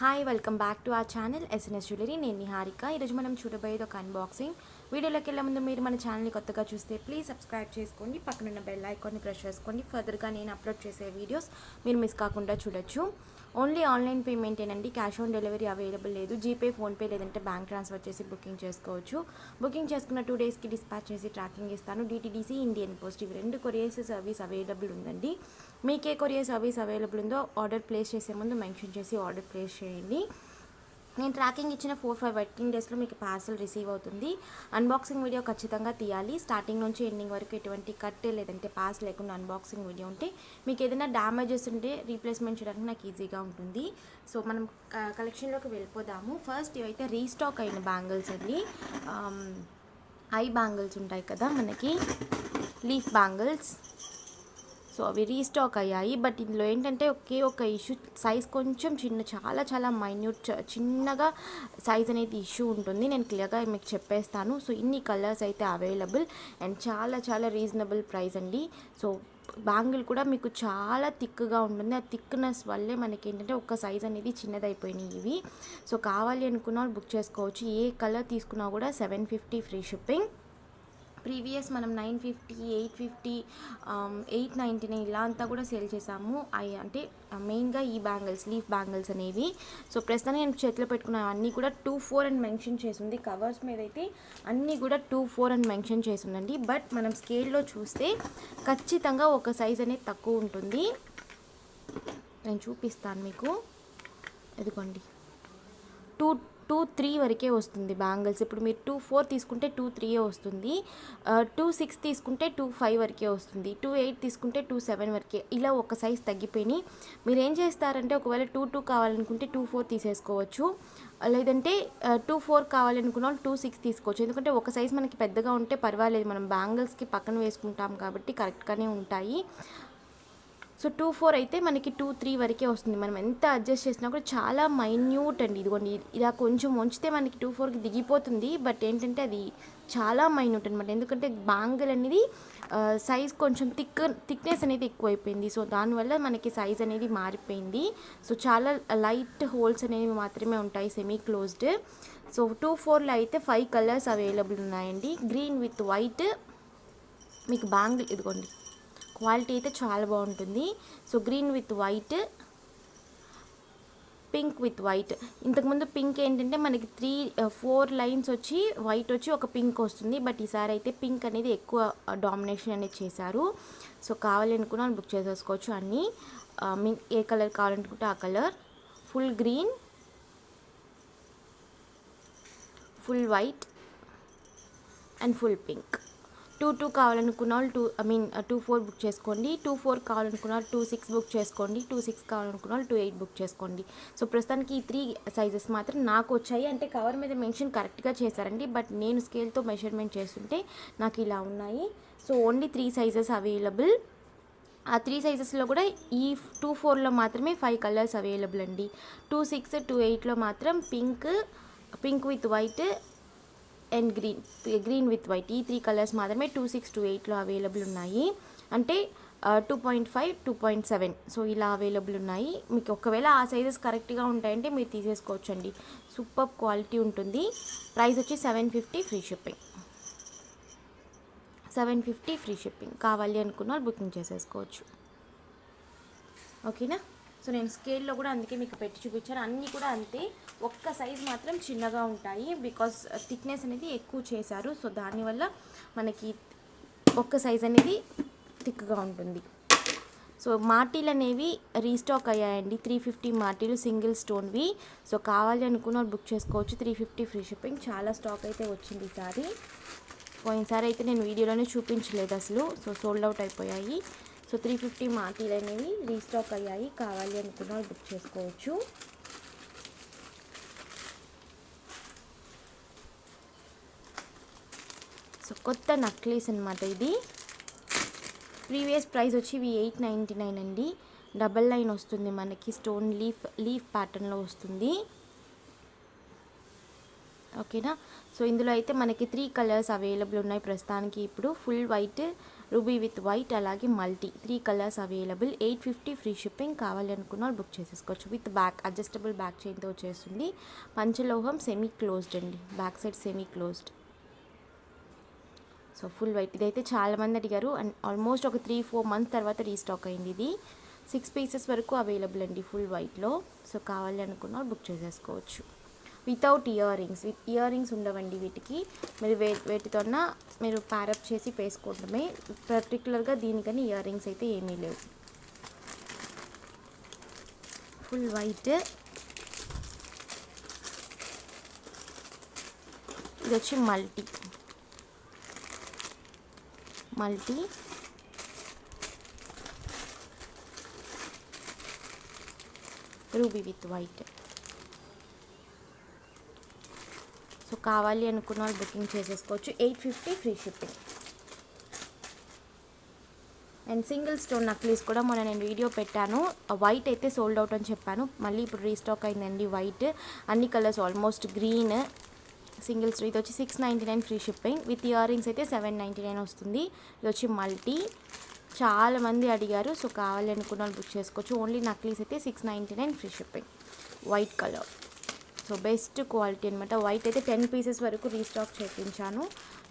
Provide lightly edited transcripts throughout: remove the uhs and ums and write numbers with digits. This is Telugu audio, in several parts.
Hi welcome back to our channel SNS jewellery. నేను నిహారిక. ఈరోజు మనం చూడబోయేది ఒక అన్బాక్సింగ్. వీడియోలోకి వెళ్ళే ముందు మీరు మన ఛానల్ని కొత్తగా చూస్తే ప్లీజ్ సబ్స్క్రైబ్ చేసుకోండి, పక్కనున్న బెల్ ఐకాన్ని ప్రెస్ చేసుకోండి. ఫర్దర్గా నేను అప్లోడ్ చేసే వీడియోస్ మీరు మిస్ కాకుండా చూడొచ్చు. ఓన్లీ ఆన్లైన్ పేమెంటేనండి, క్యాష్ ఆన్ డెలివరీ అవైలబుల్ లేదు. జీపే, ఫోన్పే లేదంటే బ్యాంక్ ట్రాన్స్ఫర్ చేసి బుకింగ్ చేసుకోవచ్చు. బుకింగ్ చేసుకున్న 2 డేస్కి డిస్పాచ్ చేసి ట్రాకింగ్ ఇస్తాను. DTDC, ఇండియన్ పోస్ట్ ఇవి 2 కొరియర్స్ సర్వీస్ అవైలబుల్ ఉందండి. మీకే కొరియర్ సర్వీస్ అవైలబుల్ ఉందో ఆర్డర్ ప్లేస్ చేసే ముందు మెన్షన్ చేసి ఆర్డర్ ప్లేస్ చేయండి. నేను ట్రాకింగ్ ఇచ్చిన 4-5 వర్కింగ్ డేస్లో మీకు పార్సల్ రిసీవ్ అవుతుంది. అన్బాక్సింగ్ వీడియో ఖచ్చితంగా తీయాలి. స్టార్టింగ్ నుంచి ఎండింగ్ వరకు ఎటువంటి కట్ లేదంటే పాస్ లేకుండా అన్బాక్సింగ్ వీడియో ఉంటే మీకు ఏదైనా డ్యామేజెస్ ఉంటే రీప్లేస్మెంట్ చేయడానికి నాకు ఈజీగా ఉంటుంది. సో మనం కలెక్షన్లోకి వెళ్ళిపోదాము. ఫస్ట్ ఇవైతే రీస్టాక్ అయిన బ్యాంగిల్స్ అండి. ఐ బ్యాంగిల్స్ ఉంటాయి కదా మనకి, లీఫ్ బ్యాంగిల్స్. సో అవి రీస్టాక్ అయ్యాయి. బట్ ఇందులో ఏంటంటే ఒక ఇష్యూ, సైజ్ కొంచెం చాలా మైన్యూట్, చిన్నగా సైజ్ అనేది ఇష్యూ ఉంటుంది. నేను క్లియర్గా మీకు చెప్పేస్తాను. సో ఇన్ని కలర్స్ అయితే అవైలబుల్ అండ్ చాలా రీజనబుల్ ప్రైస్ అండి. సో బ్యాంగిల్ కూడా మీకు చాలా థిక్గా ఉంటుంది. ఆ థిక్నెస్ వల్లే మనకి ఏంటంటే ఒక సైజ్ అనేది చిన్నదైపోయినాయి ఇవి. సో కావాలి అనుకున్న వాళ్ళు బుక్ చేసుకోవచ్చు. ఏ కలర్ తీసుకున్నా కూడా 750 ఫ్రీ షిప్పింగ్. ప్రీవియస్ మనం 950, 850, 899 ఇలా అంతా కూడా సేల్ చేసాము. అంటే మెయిన్గా ఈ బ్యాంగిల్స్, లీఫ్ బ్యాంగిల్స్ అనేవి. సో ప్రస్తుతానికి నేను చేతిలో పెట్టుకున్న అన్నీ కూడా 24 అని మెన్షన్ చేసింది. కవర్స్ మీద అయితే అన్నీ కూడా 24 అని మెన్షన్ చేసిందండి. బట్ మనం స్కేల్లో చూస్తే ఖచ్చితంగా ఒక సైజ్ అనేది తక్కువ ఉంటుంది. నేను చూపిస్తాను మీకు. ఇదిగోండి, 2-3 వరకే వస్తుంది బ్యాంగిల్స్. ఇప్పుడు మీరు 2-4 తీసుకుంటే 2-3 వస్తుంది. 2-6 తీసుకుంటే 2-5 వరకే వస్తుంది. 2-8 తీసుకుంటే 2-7 వరకే. ఇలా ఒక సైజ్ తగ్గిపోయి మీరు ఏం చేస్తారంటే ఒకవేళ 2-2 కావాలనుకుంటే 2-4 తీసేసుకోవచ్చు. లేదంటే 2-4 కావాలనుకున్న వాళ్ళు 2-6 తీసుకోవచ్చు. ఎందుకంటే ఒక సైజ్ మనకి పెద్దగా ఉంటే పర్వాలేదు, మనం బ్యాంగిల్స్కి పక్కన వేసుకుంటాం కాబట్టి కరెక్ట్గానే ఉంటాయి. సో 2-4 అయితే మనకి 2-3 వరకే వస్తుంది. మనం ఎంత అడ్జస్ట్ చేసినా కూడా చాలా మైన్యూట్ అండి. ఇదిగోండి, ఇలా కొంచెం ఉంచితే మనకి 2-4కి దిగిపోతుంది. బట్ ఏంటంటే అది చాలా మైన్యూట్ అనమాట. ఎందుకంటే బ్యాంగిల్ అనేది సైజ్ కొంచెం థిక్నెస్ అనేది ఎక్కువైపోయింది. సో దానివల్ల మనకి సైజ్ అనేది మారిపోయింది. సో చాలా లైట్ హోల్స్ అనేవి మాత్రమే ఉంటాయి, సెమీ క్లోజ్డ్. సో 2-4లో అయితే 5 కలర్స్ అవైలబుల్ ఉన్నాయండి. గ్రీన్ విత్ వైట్ మీకు బ్యాంగిల్, ఇదిగోండి క్వాలిటీ అయితే చాలా బాగుంటుంది. So green with white, pink with white. ఇంతకుముందు పింక్ ఏంటంటే మనకి 3-4 లైన్స్ వచ్చి వైట్ వచ్చి ఒక పింక్ వస్తుంది. బట్ ఈసారి అయితే పింక్ అనేది ఎక్కువ డామినేషన్ అనేది చేశారు. సో కావాలి అనుకున్నా బుక్ చేసేసుకోవచ్చు అన్నీ. ఏ కలర్ కావాలనుకుంటే ఆ colour. Full green, full white and full pink. 2-2 కావాలనుకున్న వాళ్ళు 2-4 బుక్ చేసుకోండి. 2-4 కావాలనుకున్న వాళ్ళు 2-6 బుక్ చేసుకోండి. 2-6 కావాలనుకున్న వాళ్ళు 2-8 బుక్ చేసుకోండి. సో ప్రస్తుతానికి ఈ 3 సైజెస్ మాత్రం నాకు వచ్చాయి. అంటే కవర్ మీద మెన్షన్ కరెక్ట్గా చేశారండి. బట్ నేను స్కేల్తో మెజర్మెంట్ చేస్తుంటే నాకు ఇలా ఉన్నాయి. So only 3 sizes available. ఆ 3 సైజెస్లో కూడా ఈ 2-4లో మాత్రమే 5 కలర్స్ అవైలబుల్ అండి. 2-6, 2-8లో మాత్రం pink with white and green with white, ఈ 3 కలర్స్ మాత్రమే 2-6, 2-8లో అవైలబుల్ ఉన్నాయి. అంటే 2.5, 2.7 సో ఇలా అవైలబుల్ ఉన్నాయి. మీకు ఒకవేళ ఆ సైజెస్ కరెక్ట్గా ఉంటాయంటే మీరు తీసేసుకోవచ్చండి. సూపర్ క్వాలిటీ ఉంటుంది. ప్రైస్ వచ్చి 750 ఫ్రీ షిప్పింగ్. 750 free shipping. కావాలి అనుకున్న బుకింగ్ చేసేసుకోవచ్చు. ఓకేనా? సో నేను స్కేల్లో కూడా అందుకే మీకు పెట్టి చూపించాను. అన్నీ కూడా అంతే, ఒక్క సైజ్ మాత్రం చిన్నగా ఉంటాయి. బికాస్ థిక్నెస్ అనేది ఎక్కువ చేశారు. సో దానివల్ల మనకి ఒక్క సైజ్ అనేది థిక్గా ఉంటుంది. సో మాటీలు అనేవి రీస్టాక్ అయ్యాయండి. 350 మాటీలు సింగిల్ స్టోన్వి. సో కావాలి అనుకున్న బుక్ చేసుకోవచ్చు. 350 ఫ్రీ షిప్పింగ్. చాలా స్టాక్ అయితే వచ్చింది ఈసారి. పోయినసారి అయితే నేను వీడియోలోనే చూపించలేదు అసలు. సో సోల్డ్ అవుట్ అయిపోయాయి. సో 350 మాటీలు అనేవి రీస్టాక్ అయ్యాయి. కావాలి అనుకున్న వాళ్ళు బుక్ చేసుకోవచ్చు. సో కొత్త నక్లీస్ అనమాట ఇది. ప్రీవియస్ ప్రైస్ వచ్చి ఇవి 899 అండి. డబల్ లైన్ వస్తుంది మనకి, స్టోన్ లీఫ్ ప్యాటర్న్లో వస్తుంది. ఓకేనా? సో ఇందులో అయితే మనకి 3 కలర్స్ అవైలబుల్ ఉన్నాయి ప్రస్తుతానికి. ఇప్పుడు full white ruby with white అలాగే multi 3 colours available. 850 free shipping. కావాలి అనుకున్న వాళ్ళు బుక్ చేసేసుకోవచ్చు. విత్ బ్యాక్ అడ్జస్టబుల్ బ్యాక్ చైన్తో వచ్చేస్తుంది. పంచలోహం సెమీ క్లోజ్డ్ అండి, back side semi closed. So full white. ఇదైతే చాలామంది అడిగారు అండ్ ఆల్మోస్ట్ ఒక 3-4 మంత్స్ తర్వాత రీస్టాక్ అయింది. ఇది 6 పీసెస్ వరకు అవైలబుల్ అండి ఫుల్ వైట్లో. సో కావాలి అనుకున్న వాళ్ళు బుక్ చేసేసుకోవచ్చు. Without ear rings, with ear rings ఉండవండి వీటికి. మీరు వేటితోన్నా మీరు ప్యారప్ చేసి వేసుకోవడమే. పర్టికులర్గా దీనికని ఇయర్ రింగ్స్ అయితే ఏమీ లేవు. Full white. ఇది వచ్చి multi ruby with white. So కావాలి అనుకున్న వాళ్ళు బుకింగ్ చేసేసుకోవచ్చు. 850 free shipping. And single stone necklace కూడా మొన్న నేను వీడియో పెట్టాను. వైట్ అయితే సోల్డ్ అవుట్ అని చెప్పాను, మళ్ళీ ఇప్పుడు రీస్టాక్ అయిందండి వైట్. అన్ని colours almost green. Single stone. ఇది వచ్చి 699 free shipping. With ear rings అయితే 799 వస్తుంది. ఇది వచ్చి మల్టీ. చాలామంది అడిగారు, సో కావాలి అనుకున్న వాళ్ళు బుక్ చేసుకోవచ్చు. ఓన్లీ నక్లీస్ అయితే 699 free shipping. White colour. So best quality అనమాట. వైట్ అయితే 10 పీసెస్ వరకు రీస్టాక్ చేయించాను.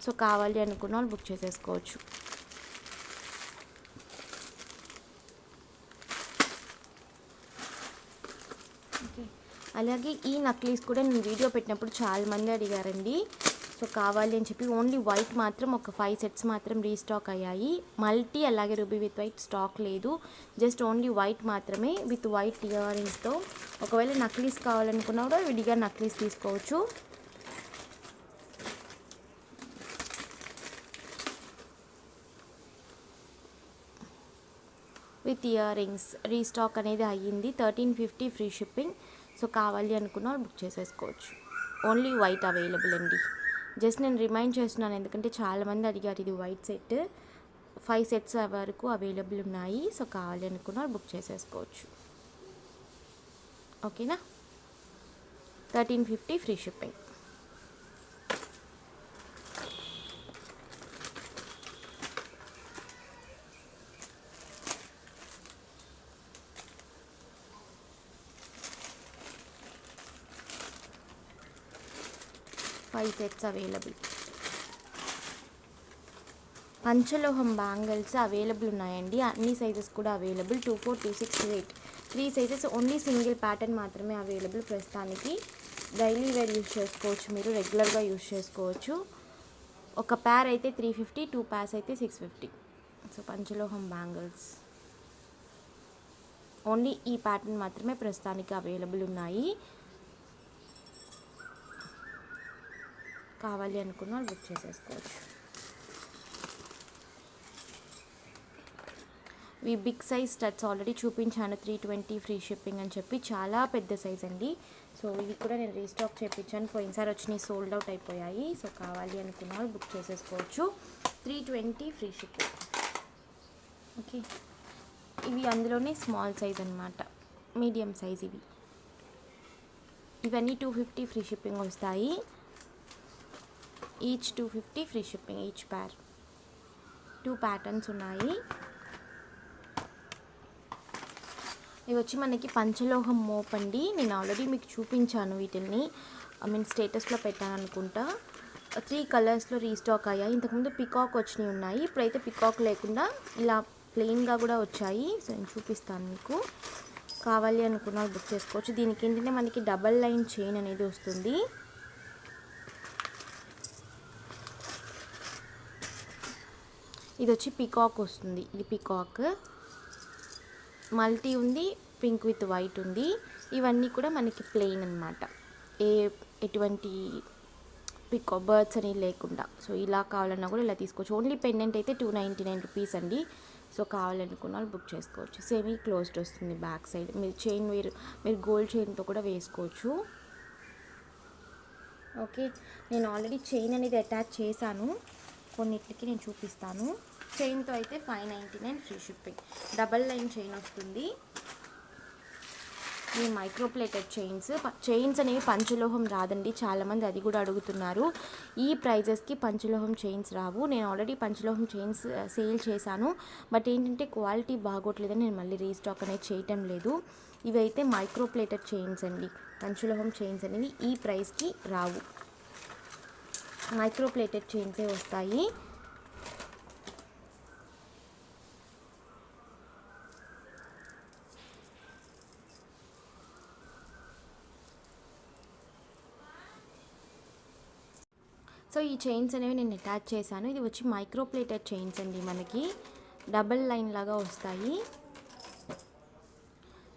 సో కావాలి అనుకున్న వాళ్ళు బుక్ చేసేసుకోవచ్చు. ఓకే, అలాగే ఈ నక్లీస్ కూడా నేను వీడియో పెట్టినప్పుడు చాలామంది అడిగారండి. సో కావాలి అని చెప్పి ఓన్లీ వైట్ మాత్రం ఒక 5 సెట్స్ మాత్రం రీస్టాక్ అయ్యాయి. మల్టీ అలాగే రూబీ విత్ వైట్ స్టాక్ లేదు. జస్ట్ ఓన్లీ వైట్ మాత్రమే విత్ వైట్ ఇయర్ రింగ్స్తో. ఒకవేళ నక్లీస్ కావాలనుకున్నా కూడా విడిగా నక్లీస్ తీసుకోవచ్చు. విత్ ఇయర్ రింగ్స్ రీస్టాక్ అనేది అయ్యింది. 1350 ఫ్రీ షిప్పింగ్. సో కావాలి అనుకున్న వాళ్ళు బుక్ చేసేసుకోవచ్చు. ఓన్లీ వైట్ అవైలబుల్ అండి. జస్ట్ నేను రిమైండ్ చేస్తున్నాను ఎందుకంటే చాలామంది అడిగారు. ఇది వైట్ సెట్ 5 సెట్స్ వరకు అవైలబుల్ ఉన్నాయి. సో కావాలి అనుకున్న వాళ్ళు బుక్ చేసేసుకోవచ్చు. ఓకేనా. 1350 free shipping. Five sets available. పంచలోహం బ్యాంగిల్స్ అవైలబుల్ ఉన్నాయండి. అన్ని సైజెస్ కూడా available. 24, 26, 28 3 sizes. Only single pattern మాత్రమే అవైలబుల్ ప్రస్తుతానికి. డైలీ వేర్ యూజ్ చేసుకోవచ్చు, మీరు రెగ్యులర్గా యూజ్ చేసుకోవచ్చు. ఒక పేర్ అయితే 350, 2 pairs అయితే 650. సో పంచలోహం బ్యాంగిల్స్ ఓన్లీ ఈ ప్యాటర్న్ మాత్రమే ప్రస్తుతానికి అవైలబుల్ ఉన్నాయి. కావాలి అనుకున్న వాళ్ళు బుక్ చేసేసుకోవచ్చు. ఈ బిగ్ సైజ్ స్టడ్స్ ఆల్రెడీ చూపించాను. 320 ఫ్రీ షిప్పింగ్ అని చెప్పి చాలా పెద్ద సైజ్ అండి. సో ఇవి కూడా నేను రీస్టాక్ చేయించాను. పోయినసారి వచ్చినాయి, సోల్డ్ అవుట్ అయిపోయాయి. సో కావాలి అనుకున్న వాళ్ళు బుక్ చేసేసుకోవచ్చు. 320 ఫ్రీ షిప్పింగ్. ఓకే, ఇవి అందులోనే స్మాల్ సైజ్ అనమాట, మీడియం సైజ్ ఇవి. ఇవన్నీ 250 ఫ్రీ షిప్పింగ్ వస్తాయి. Each 250 free shipping. ఈచ్ పేర్. 2 ప్యాటర్న్స్ ఉన్నాయి. ఇవి వచ్చి మనకి పంచలోహం మోప్ అండి. నేను ఆల్రెడీ మీకు చూపించాను వీటిని, స్టేటస్లో పెట్టాను అనుకుంటా. 3 కలర్స్లో రీస్టాక్ అయ్యాయి. ఇంతకుముందు పికాక్ వచ్చినాయి ఉన్నాయి. ఇప్పుడైతే పికాక్ లేకుండా ఇలా ప్లెయిన్గా కూడా వచ్చాయి. సో నేను చూపిస్తాను మీకు. కావాలి అనుకున్న బుక్ చేసుకోవచ్చు. దీనికి ఏంటంటే మనకి డబల్ లైన్ చైన్ అనేది వస్తుంది. ఇది వచ్చి పికాక్ వస్తుంది. ఇది పికాక్. మల్టీ ఉంది, పింక్ విత్ వైట్ ఉంది. ఇవన్నీ కూడా మనకి ప్లెయిన్ అనమాట, ఎటువంటి బర్డ్స్ అని లేకుండా. సో ఇలా కావాలన్నా కూడా ఇలా తీసుకోవచ్చు. ఓన్లీ పెండెంట్ అయితే 299 రూపీస్ అండి. సో కావాలనుకున్న వాళ్ళు బుక్ చేసుకోవచ్చు. సెమీ క్లోజ్డ్ వస్తుంది బ్యాక్ సైడ్. మీరు చైన్ మీరు గోల్డ్ చైన్తో కూడా వేసుకోవచ్చు. ఓకే, నేను ఆల్రెడీ చైన్ అనేది అటాచ్ చేశాను. కొన్నిటికి నేను చూపిస్తాను. చైన్తో అయితే 599 free shipping. Double line chain వస్తుంది. ఈ మైక్రో ప్లేటెడ్ చైన్స్ అనేవి పంచలోహం రాదండి, చాలామంది అది కూడా అడుగుతున్నారు. ఈ ప్రైజెస్కి పంచలోహం చైన్స్ రావు. నేను ఆల్రెడీ పంచలోహం చైన్స్ సేల్ చేశాను, బట్ ఏంటంటే క్వాలిటీ బాగోట్లేదని నేను మళ్ళీ రీస్టాక్ అనేది చేయటం లేదు. ఇవైతే మైక్రో ప్లేటెడ్ చైన్స్ అండి, పంచలోహం చైన్స్ అనేవి ఈ ప్రైస్కి రావు, మైక్రో ప్లేటెడ్ చైన్సే వస్తాయి. సో ఈ చైన్స్ అనేవి నేను అటాచ్ చేశాను. ఇది వచ్చి మైక్రో ప్లేటెడ్ చైన్స్ అండి, మనకి డబల్ లైన్ లాగా వస్తాయి.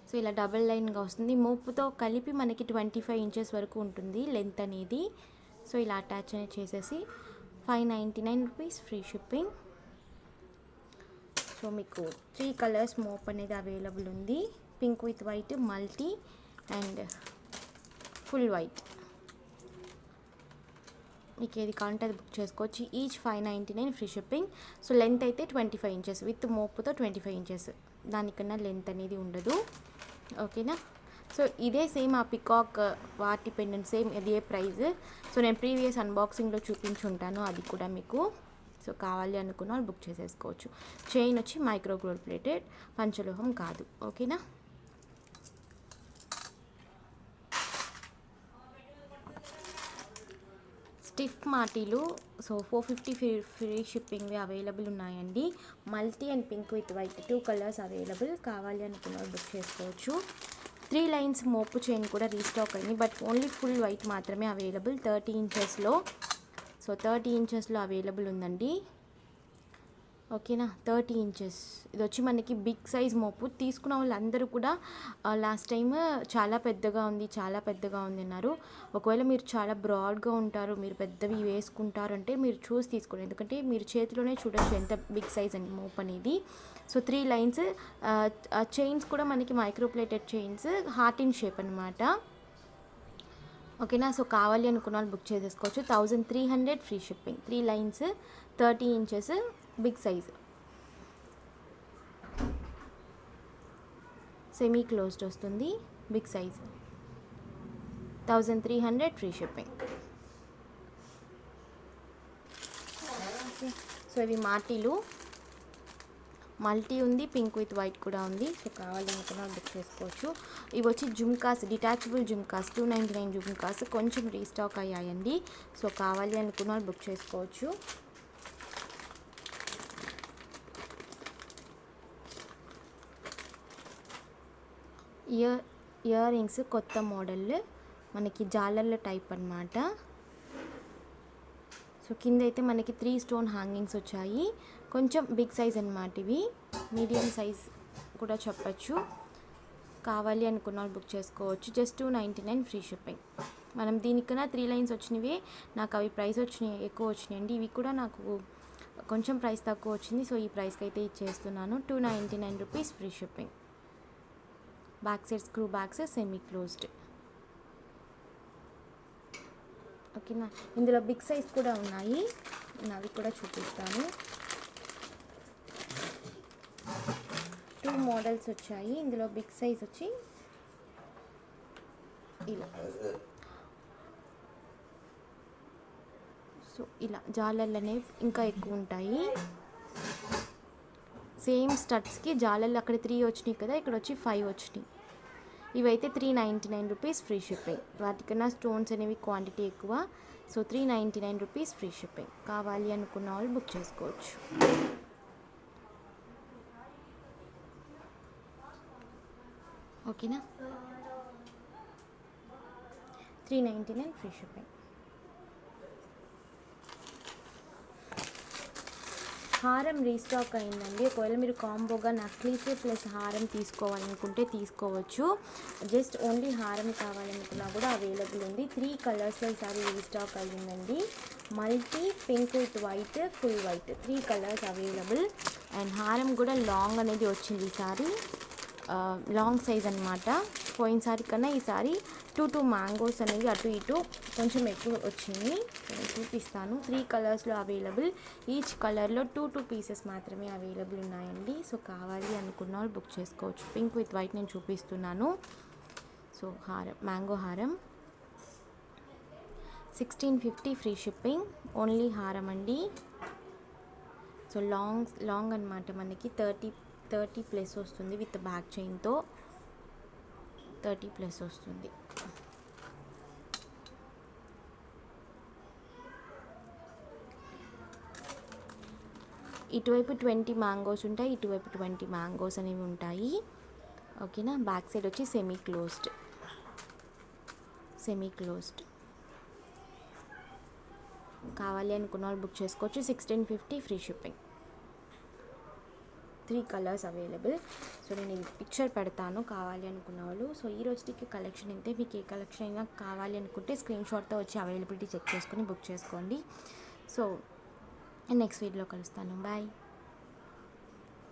సో ఇలా డబల్ లైన్గా వస్తుంది, మోపుతో కలిపి మనకి 25 ఇంచెస్ వరకు ఉంటుంది లెంత్ అనేది. సో ఇలా అటాచ్ అనేది చేసేసి 599 రూపీస్ ఫ్రీ షిప్పింగ్. సో మీకు 3 కలర్స్ మోప్ అనేది అవైలబుల్ ఉంది, pink with white, multi and full white. మీకు ఏది కావాలంటే అది బుక్ చేసుకోవచ్చు. Each 599 free shipping. So length అయితే 25 ఇంచెస్, విత్ మోపుతో 25 ఇంచెస్, దానికన్నా లెంత్ అనేది ఉండదు. ఓకేనా. సో ఇదే సేమ్ ఆ పికాక్ వాటి పెండెంట్ సేమ్ ఇదే ప్రైస్. సో నేను ప్రీవియస్ అన్బాక్సింగ్లో చూపించుంటాను అది కూడా మీకు. సో కావాలి అనుకున్న వాళ్ళు బుక్ చేసేసుకోవచ్చు. చైన్ వచ్చి మైక్రో గోల్డ్ ప్లేటెడ్, పంచలోహం కాదు. ఓకేనా. స్టిఫ్ మాటీలు సో 450 ఫ్రీ షిప్పింగ్ అవైలబుల్ ఉన్నాయండి. Multi and pink with white 2 colours available. కావాలి అనుకున్న బుక్ చేసుకోవచ్చు. 3 లైన్స్ మోపు చైన్ కూడా రీస్టాక్ అయింది, బట్ ఓన్లీ ఫుల్ వైట్ మాత్రమే అవైలబుల్ 30 ఇంచెస్లో. సో 30 ఇంచెస్లో అవైలబుల్ ఉందండి. ఓకేనా. 30 ఇంచెస్ ఇది వచ్చి మనకి బిగ్ సైజ్ మోపు. తీసుకున్న వాళ్ళందరూ కూడా లాస్ట్ టైం చాలా పెద్దగా ఉంది, చాలా పెద్దగా ఉంది అన్నారు. ఒకవేళ మీరు చాలా బ్రాడ్గా ఉంటారు, మీరు పెద్దవి వేసుకుంటారు అంటే మీరు చూసి తీసుకోండి, ఎందుకంటే మీరు చేతిలోనే చూడొచ్చు ఎంత బిగ్ సైజ్ అండి మోప్ అనేది. So 3 lines. చైన్స్ కూడా మనకి micro plated chains, heart in shape అనమాట. ఓకేనా. సో కావాలి అనుకున్న వాళ్ళు బుక్ చేసేసుకోవచ్చు. 1300 free shipping. 3 lines, 30 inches, big size, semi closed వస్తుంది, big size, 1300 free shipping. So ఇవి మాటీలు, మల్టీ ఉంది, పింక్ విత్ వైట్ కూడా ఉంది. సో కావాలి అనుకున్న బుక్ చేసుకోవచ్చు. ఇవి వచ్చి జుమ్కాస్, డిటాచబుల్ జుమ్కాస్, 299 జుమ్కాస్ కొంచెం రీస్టాక్ అయ్యాయండి. సో కావాలి అనుకున్న వాళ్ళు బుక్ చేసుకోవచ్చు. ఇయర్ రింగ్స్ కొత్త మోడల్, మనకి జాలర్ల టైప్ అన్నమాట. సో కింద అయితే మనకి 3 స్టోన్ హ్యాంగింగ్స్ వచ్చాయి, కొంచెం బిగ్ సైజ్ అన్నమాట. ఇవి మీడియం సైజ్ కూడా చెప్పచ్చు. కావాలి అనుకున్న వాళ్ళు బుక్ చేసుకోవచ్చు. Just 299 free shipping. మనం దీనికన్నా 3 లైన్స్ వచ్చినవి, నాకు అవి ప్రైస్ వచ్చినాయి, ఎక్కువ వచ్చినాయండి. ఇవి కూడా నాకు కొంచెం ప్రైస్ తక్కువ వచ్చింది. సో ఈ ప్రైస్కి అయితే ఇచ్చేస్తున్నాను. 299 rupees free shipping. Back side screw bags, semi closed. ఓకేనా. ఇందులో బిగ్ సైజ్ కూడా ఉన్నాయి, నేను అవి కూడా చూపిస్తాను. 2 మోడల్స్ వచ్చాయి. ఇందులో బిగ్ సైజ్ వచ్చి ఇలా. సో ఇలా జాలర్లు అనేవి ఇంకా ఎక్కువ ఉంటాయి. సేమ్ స్టడ్స్కి జాలర్లు అక్కడ 3 వచ్చినాయి కదా, ఇక్కడ వచ్చి 5 వచ్చినాయి. ఇవైతే 399 రూపీస్ ఫ్రీ షిప్పింగ్. వాటికన్నా స్టోన్స్ అనేవి క్వాంటిటీ ఎక్కువ. So 399 rupees free shipping. కావాలి అనుకున్న వాళ్ళు బుక్ చేసుకోవచ్చు. ఓకేనా. 399 ఫ్రీ షిప్పింగ్. హారం రీస్టాక్ అయిందండి. ఒకవేళ మీరు కాంబోగా నక్లీస్ ప్లస్ హారం తీసుకోవాలనుకుంటే తీసుకోవచ్చు. జస్ట్ ఓన్లీ హారం కావాలనుకున్నా కూడా అవైలబుల్ ఉంది. 3 కలర్స్లో ఈసారి రీస్టాక్ అయ్యిందండి. Multi, pink with white, full white, 3 colours available. And హారం కూడా లాంగ్ అనేది వచ్చింది ఈసారి, లాంగ్ సైజ్ అనమాట. పోయినసారి కన్నా ఈసారి 2 మ్యాంగోస్ అనేవి అటు ఇటు కొంచెం ఎక్కువ వచ్చింది. నేను చూపిస్తాను. 3 కలర్స్లో అవైలబుల్. ఈచ్ కలర్లో 2 పీసెస్ మాత్రమే అవైలబుల్ ఉన్నాయండి. సో కావాలి అనుకున్న వాళ్ళు బుక్ చేసుకోవచ్చు. పింక్ విత్ వైట్ నేను చూపిస్తున్నాను. సో హారం, మ్యాంగో హారం 1650 ఫ్రీ షిప్పింగ్. ఓన్లీ హారం అండి. సో లాంగ్ అనమాట, మనకి 30+ వస్తుంది విత్ బ్యాక్ చైన్తో. 30+ వస్తుంది. ఇటువైపు 20 మ్యాంగోస్ ఉంటాయి, ఇటువైపు 20 మ్యాంగోస్ అనేవి ఉంటాయి. ఓకేనా. బ్యాక్ సైడ్ వచ్చి సెమీ క్లోజ్డ్. కావాలి అనుకున్న వాళ్ళు బుక్ చేసుకోవచ్చు. 1650 free shipping. 3 colours available. So నేను ఈ పిక్చర్ పెడతాను కావాలి అనుకున్న వాళ్ళు. సో ఈ రోజుకి కలెక్షన్ అయితే, మీకు ఏ కలెక్షన్ అయినా కావాలి అనుకుంటే స్క్రీన్ షాట్తో వచ్చి అవైలబిలిటీ చెక్ చేసుకొని బుక్ చేసుకోండి. సో నెక్స్ట్ వీడియోలో కలుస్తాను. బాయ్.